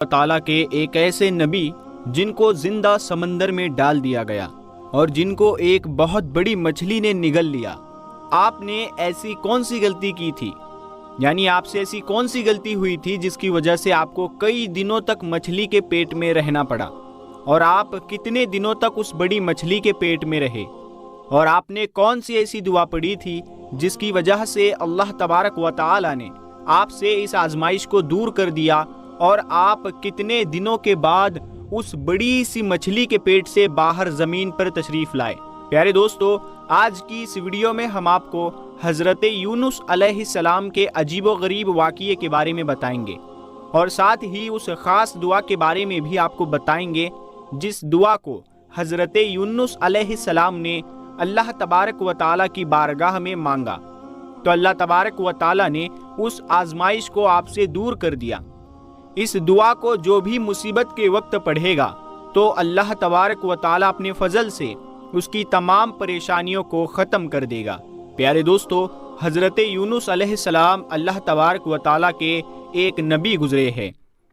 تعالیٰ کے ایک ایسے نبی جن کو زندہ سمندر میں ڈال دیا گیا اور جن کو ایک بہت بڑی مچھلی نے نگل لیا۔ آپ نے ایسی کون سی غلطی کی تھی؟ یعنی آپ سے ایسی کون سی غلطی ہوئی تھی جس کی وجہ سے آپ کو کئی دنوں تک مچھلی کے پیٹ میں رہنا پڑا؟ اور آپ کتنے دنوں تک اس بڑی مچھلی کے پیٹ میں رہے؟ اور آپ نے کون سی ایسی دعا پڑھی تھی جس کی وجہ سے اللہ تبارک و تعالی نے آپ سے اس آزمائش کو دور کر دیا اور آپ کتنے دنوں کے بعد اس بڑی سی مچھلی کے پیٹ سے باہر زمین پر تشریف لائے؟ پیارے دوستو، آج کی اس ویڈیو میں ہم آپ کو حضرت یونس علیہ السلام کے عجیب و غریب واقعے کے بارے میں بتائیں گے، اور ساتھ ہی اس خاص دعا کے بارے میں بھی آپ کو بتائیں گے جس دعا کو حضرت یونس علیہ السلام نے اللہ تبارک و تعالیٰ کی بارگاہ میں مانگا تو اللہ تبارک و تعالیٰ نے اس آزمائش کو آپ سے دور کر دیا۔ اس دعا کو جو بھی مصیبت کے وقت پڑھے گا تو اللہ تبارک و تعالیٰ اپنے فضل سے اس کی تمام پریشانیوں کو ختم کر دے گا۔ پیارے دوستو، حضرت یونس علیہ السلام اللہ تبارک و تعالیٰ کے ایک نبی گزرے ہیں۔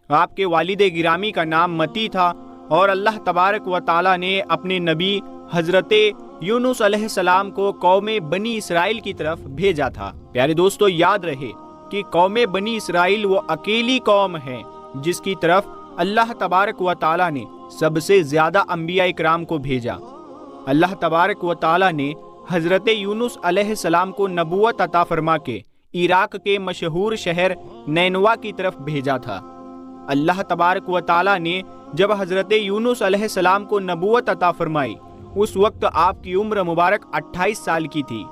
آپ کے والد گرامی کا نام متی تھا اور اللہ تبارک و تعالیٰ نے اپنے نبی حضرت یونس علیہ السلام کو قوم بنی اسرائیل کی طرف بھیجا تھا۔ پیارے دوستو، یاد رہے کہ قوم بنی اسرائیل وہ اکیلی قوم ہے جس کی طرف اللہ تبارک و تعالیٰ نے سب سے زیادہ انبیاء اکرام کو بھیجا۔ اللہ تبارک و تعالیٰ نے حضرت یونس علیہ السلام کو نبوت عطا فرما کے عراق کے مشہور شہر نینوا کی طرف بھیجا تھا۔ اللہ تبارک و تعالیٰ نے جب حضرت یونس علیہ السلام کو نبوت عطا فرمائی اس وقت آپ کی عمر مبارک 28 سال کی تھی۔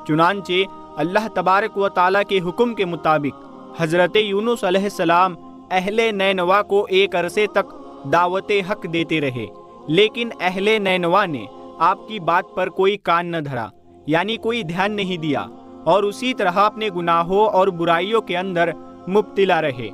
چنانچہ اللہ تبارک و تعالیٰ کے حکم کے مطابق حضرت یونس علیہ السلام اہل نینوا کو ایک عرصے تک دعوت حق دیتے رہے، لیکن اہل نینوا نے آپ کی بات پر کوئی کان نہ دھرا، یعنی کوئی دھیان نہیں دیا، اور اسی طرح اپنے گناہوں اور برائیوں کے اندر مبتلا رہے۔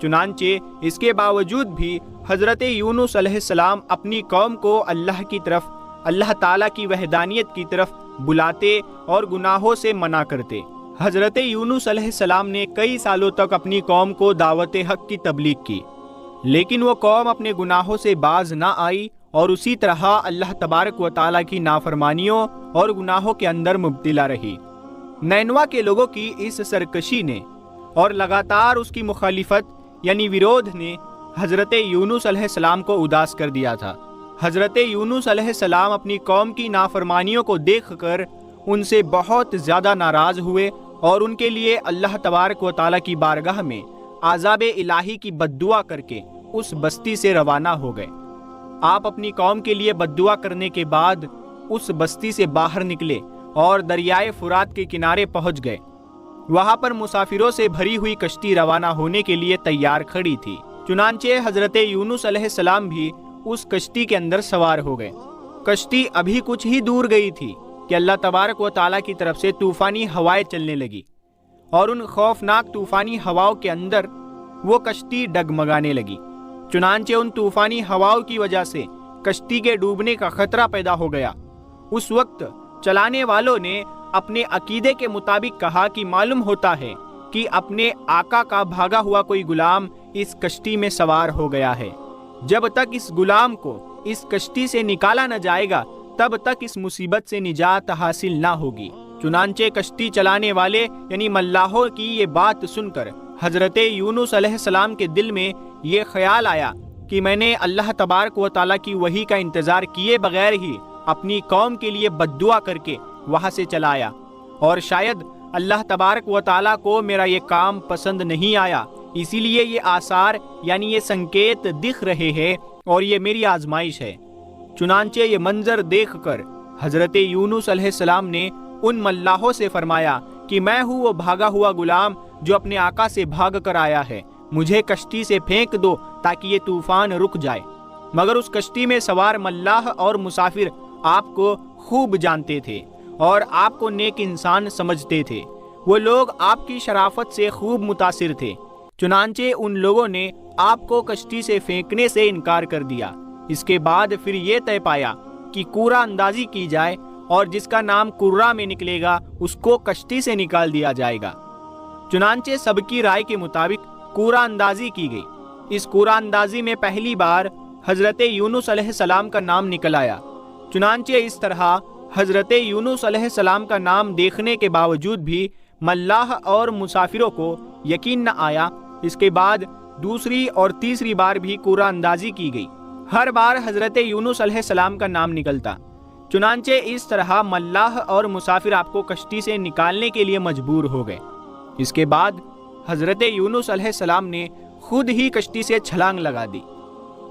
چنانچہ اس کے باوجود بھی حضرت یونس علیہ السلام اپنی قوم کو اللہ کی طرف، اللہ تعالیٰ کی وحدانیت کی طرف بلاتے اور گناہوں سے منع کرتے۔ حضرت یونس علیہ السلام نے کئی سالوں تک اپنی قوم کو دعوت حق کی تبلیغ کی، لیکن وہ قوم اپنے گناہوں سے باز نہ آئی اور اسی طرح اللہ تبارک و تعالیٰ کی نافرمانیوں اور گناہوں کے اندر مبتلا رہی۔ نینوا کے لوگوں کی اس سرکشی نے اور لگاتار اس کی مخالفت یعنی ورودھ نے حضرت یونس علیہ السلام کو اداس کر دیا تھا۔ حضرت یونس علیہ السلام اپنی قوم کی نافرمانیوں کو دیکھ کر ان سے بہت زیادہ ناراض ہوئے اور ان کے لیے اللہ تبارک و تعالیٰ کی بارگاہ میں عذاب الہی کی بد دعا کر کے اس بستی سے روانہ ہو گئے۔ آپ اپنی قوم کے لیے بد دعا کرنے کے بعد اس بستی سے باہر نکلے اور دریائے فرات کے کنارے پہنچ گئے۔ وہاں پر مسافروں سے بھری ہوئی کشتی روانہ ہونے کے لیے تیار کھڑی تھی۔ چنانچہ حضرت یونس علیہ السلام بھی اس کشتی کے اندر سوار ہو گئے۔ کشتی ابھی کچھ ہی دور گئی تھی کہ اللہ تبارک و تعالیٰ کی طرف سے طوفانی ہوائیں چلنے لگی، اور ان خوفناک طوفانی ہواؤں کے اندر وہ کشتی ڈگمگانے لگی۔ چنانچہ ان طوفانی ہواؤں کی وجہ سے کشتی کے ڈوبنے کا خطرہ پیدا ہو گیا۔ اس وقت چلانے والوں نے اپنے عقیدے کے مطابق کہا کہ معلوم ہوتا ہے کہ اپنے آقا کا بھاگا ہوا کوئی غلام اس کشتی میں سوار ہو گیا ہے۔ جب تک اس غلام کو اس کشتی سے نکالا نہ جائے گا تب تک اس مصیبت سے نجات حاصل نہ ہوگی۔ چنانچہ کشتی چلانے والے یعنی ملاحوں کی یہ بات سن کر حضرت یونس علیہ السلام کے دل میں یہ خیال آیا کہ میں نے اللہ تبارک و تعالیٰ کی وحی کا انتظار کیے بغیر ہی اپنی قوم کے لیے بد دعا کر کے وہاں سے چلا آیا، اور شاید اللہ تبارک و تعالیٰ کو میرا یہ کام پسند نہیں آیا، اسی لیے یہ آثار یعنی یہ سنکیت دکھ رہے ہیں اور یہ میری آزمائش ہے۔ چنانچہ یہ منظر دیکھ کر حضرت یونس علیہ السلام نے ان ملاحوں سے فرمایا کہ میں ہوں وہ بھاگا ہوا غلام جو اپنے آقا سے بھاگ کر آیا ہے، مجھے کشتی سے پھینک دو تاکہ یہ طوفان رک جائے۔ مگر اس کشتی میں سوار ملاح اور مسافر آپ کو خوب جانتے تھے اور آپ کو نیک انسان سمجھتے تھے۔ وہ لوگ آپ کی شرافت سے خوب متاثر تھے، چنانچہ ان لوگوں نے آپ کو کشتی سے پھینکنے سے انکار کر دیا۔ اس کے بعد پھر یہ طے پایا کہ قرہ اندازی کی جائے اور جس کا نام قرہ میں نکلے گا اس کو کشتی سے نکال دیا جائے گا۔ چنانچہ سب کی رائے کے مطابق قرہ اندازی کی گئی۔ اس قرآن اندازی میں پہلی بار حضرت یونس علیہ السلام کا نام نکل آیا۔ چنانچہ اس طرح حضرت یونس علیہ السلام کا نام دیکھنے کے باوجود بھی ملاح اور مسافروں کو یقین نہ آیا۔ اس کے بعد دوسری اور تیسری بار بھی قرآن اندازی کی گئی، ہر بار حضرت یونس علیہ السلام کا نام نکلتا۔ چنانچہ اس طرح ملاح اور مسافر آپ کو کشتی سے نکالنے کے لیے مجبور ہو گئے۔ اس کے بعد حضرت یونس علیہ السلام نے خود ہی کشتی سے چھلانگ لگا دی۔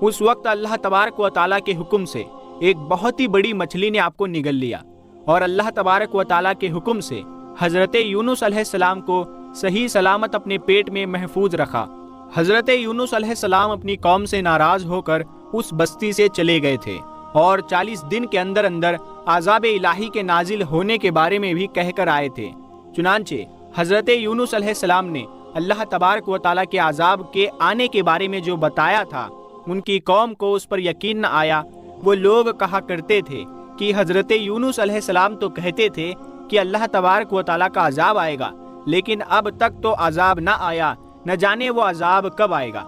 اس وقت اللہ تبارک و تعالیٰ کے حکم سے ایک بہت ہی بڑی مچھلی نے آپ کو نگل لیا، اور اللہ تبارک و تعالیٰ کے حکم سے حضرت یونس علیہ السلام کو صحیح سلامت اپنے پیٹ میں محفوظ رکھا۔ حضرت یونس علیہ السلام اپنی قوم سے ناراض ہو کر اس بستی سے چلے گئے تھے، اور 40 دن کے اندر اندر عذاب الہی کے نازل ہونے کے بارے میں بھی کہہ کر آئے تھے۔ چنانچہ حضرت یونس علیہ السلام نے اللہ تبارک و تعالیٰ کے عذاب کے آنے کے بارے میں جو بتایا تھا، ان کی قوم کو اس پر یقین نہ آیا۔ وہ لوگ کہا کرتے تھے کہ حضرت یونس علیہ السلام تو کہتے تھے کہ اللہ تبارک و تعالیٰ کا عذاب آئے گا، لیکن اب تک تو عذاب نہ آیا، نہ جانے وہ عذاب کب آئے گا۔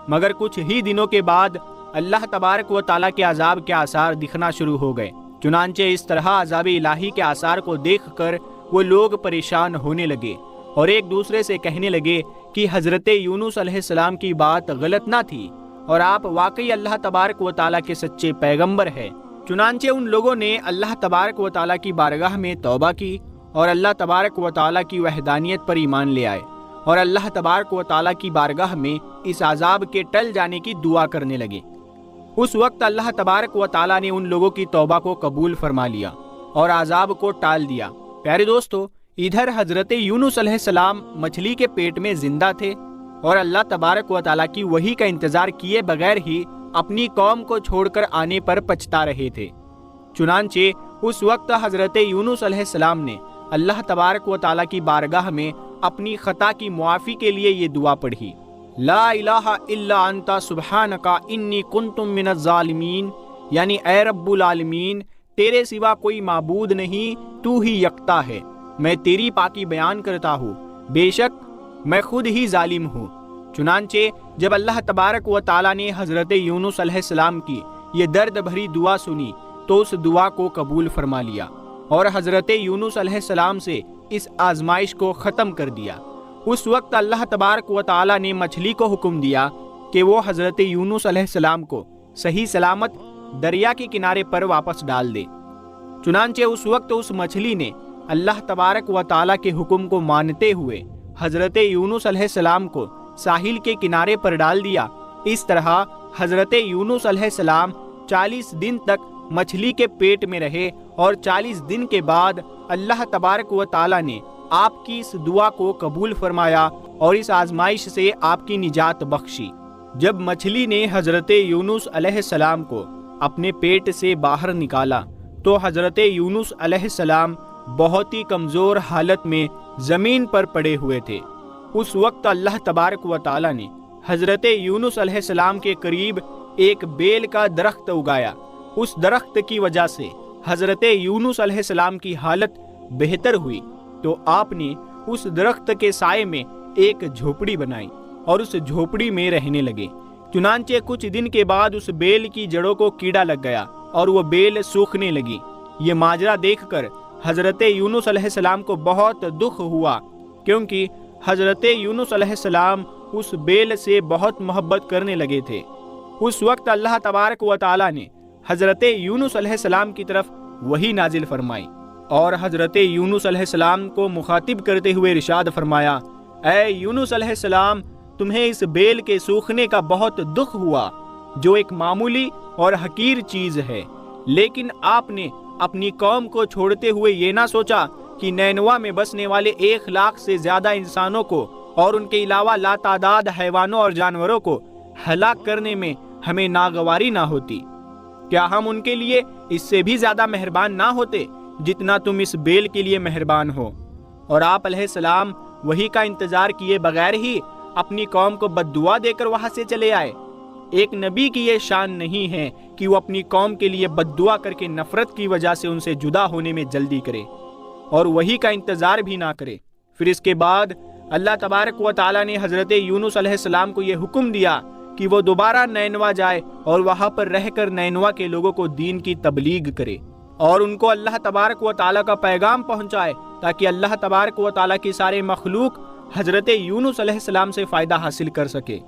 مگر کچھ ہی دنوں کے بعد اللہ تبارک و تعالیٰ کے عذاب کے آثار دکھنا شروع ہو گئے۔ چنانچہ اس طرح عذاب الہی کے آثار کو دیکھ کر وہ لوگ پریشان ہونے لگے، اور ایک دوسرے سے کہنے لگے کہ حضرت یونس علیہ السلام کی بات غلط نہ تھی، اور آپ واقعی اللہ تبارک و تعالیٰ کے سچے پیغمبر ہیں۔ چنانچہ ان لوگوں نے اللہ تبارک و تعالیٰ کی بارگاہ میں توبہ کی، اور اللہ تبارک و تعالیٰ کی وحدانیت پر ایمان لے آئے، اور اللہ تبارک و تعالیٰ کی بارگاہ میں اس عذاب کے ٹل جانے کی دعا کرنے لگے۔ اس وقت اللہ تبارک و تعالیٰ نے ان لوگوں کی توبہ کو قبول فرما لیا اور عذاب کو ٹال دیا۔ پیارے دوستو، ادھر حضرت یونس علیہ السلام مچھلی کے پیٹ میں زندہ تھے، اور اللہ تبارک و تعالیٰ کی وحی کا انتظار کیے بغیر ہی اپنی قوم کو چھوڑ کر آنے پر پچھتا رہے تھے۔ چنانچہ اس وقت حضرت یونس علیہ السلام نے اللہ تبارک و تعالیٰ کی بارگاہ میں اپنی خطا کی معافی کے لیے یہ دعا پڑھی، لا الہ الا انت سبحانک انی کنت من الظالمین، یعنی اے رب العالمین، تیرے سوا کوئی معبود نہیں، تو ہی یکتا ہے، میں تیری پاکی بیان کرتا ہوں، بے شک میں خود ہی ظالم ہوں۔ چنانچہ جب اللہ تبارک و تعالیٰ نے حضرت یونس علیہ السلام کی یہ درد بھری دعا سنی تو اس دعا کو قبول فرما لیا، اور حضرت یونس علیہ السلام سے اس آزمائش کو ختم کر دیا۔ اس وقت اللہ تبارک و تعالیٰ نے مچھلی کو حکم دیا کہ وہ حضرت یونس علیہ السلام کو صحیح سلامت دریا کے کنارے پر واپس ڈال دے۔ چنانچہ اس وقت اس مچھلی نے اللہ تبارک و تعالیٰ کے حکم کو مانتے ہوئے حضرت یونس علیہ السلام کو ساحل کے کنارے پر ڈال دیا۔ اس طرح حضرت یونس علیہ السلام 40 دن تک مچھلی کے پیٹ میں رہے، اور 40 دن کے بعد اللہ تبارک و تعالیٰ نے آپ کی اس دعا کو قبول فرمایا اور اس آزمائش سے آپ کی نجات بخشی۔ جب مچھلی نے حضرت یونس علیہ السلام کو اپنے پیٹ سے باہر نکالا تو حضرت یونس علیہ السلام بہت ہی کمزور حالت میں زمین پر پڑے ہوئے تھے۔ اس وقت اللہ تبارک و تعالیٰ نے حضرت یونس علیہ السلام کے قریب ایک بیل کا درخت اگایا۔ اس درخت کی وجہ سے حضرت یونس علیہ السلام کی حالت بہتر ہوئی، تو آپ نے اس درخت کے سائے میں ایک جھوپڑی بنائی اور اس جھوپڑی میں رہنے لگے۔ چنانچہ کچھ دن کے بعد اس بیل کی جڑوں کو کیڑا لگ گیا اور وہ بیل سوکھنے لگی۔ یہ ماجرا دیکھ کر حضرت یونس علیہ السلام کو بہت دکھ ہوا، کیونکہ حضرت یونس علیہ السلام اس بیل سے بہت محبت کرنے لگے تھے۔ اس وقت اللہ تبارک و تعالیٰ نے حضرت یونس علیہ السلام کی طرف وحی نازل فرمائی، اور حضرت یونس علیہ السلام کو مخاطب کرتے ہوئے ارشاد فرمایا، اے یونس علیہ السلام، تمہیں اس بیل کے سوکھنے کا بہت دکھ ہوا، جو ایک معمولی اور حقیر چیز ہے، لیکن آپ نے اپنی قوم کو چھوڑتے ہوئے یہ نہ سوچا کہ نینوا میں بسنے والے 1 لاکھ سے زیادہ انسانوں کو اور ان کے علاوہ لاتعداد حیوانوں اور جانوروں کو ہلاک کرنے میں ہمیں ناگواری نہ ہوتی۔ کیا ہم ان کے لیے اس سے بھی زیادہ مہربان نہ ہوتے جتنا تم اس بیل کے لیے مہربان ہو؟ اور آپ علیہ السلام وحی کا انتظار کیے بغیر ہی اپنی قوم کو بد دعا دے کر وہاں سے چلے آئے۔ ایک نبی کی یہ شان نہیں ہے کہ وہ اپنی قوم کے لیے بد دعا کر کے نفرت کی وجہ سے ان سے جدا ہونے میں جلدی کرے اور وحی کا انتظار بھی نہ کرے۔ پھر اس کے بعد اللہ تبارک و تعالیٰ نے حضرت یونس علیہ السلام کو یہ حکم دیا کہ وہ دوبارہ نینوا جائے اور وہاں پر رہ کر نینوا کے لوگوں کو دین کی تبلیغ کرے اور ان کو اللہ تبارک و تعالیٰ کا پیغام پہنچائے، تاکہ اللہ تبارک و تعالیٰ کی سارے مخلوق حضرت یونس علیہ السلام سے فائدہ حاصل کر سکے۔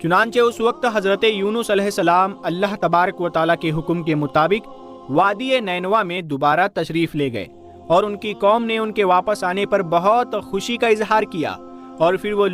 چنانچہ اس وقت حضرت یونس علیہ السلام اللہ تبارک و تعالیٰ کے حکم کے مطابق وادی نینوا میں دوبارہ تشریف لے گئے، اور ان کی قوم نے ان کے واپس آنے پر بہت خوشی کا اظہار کیا، اور پھر وہ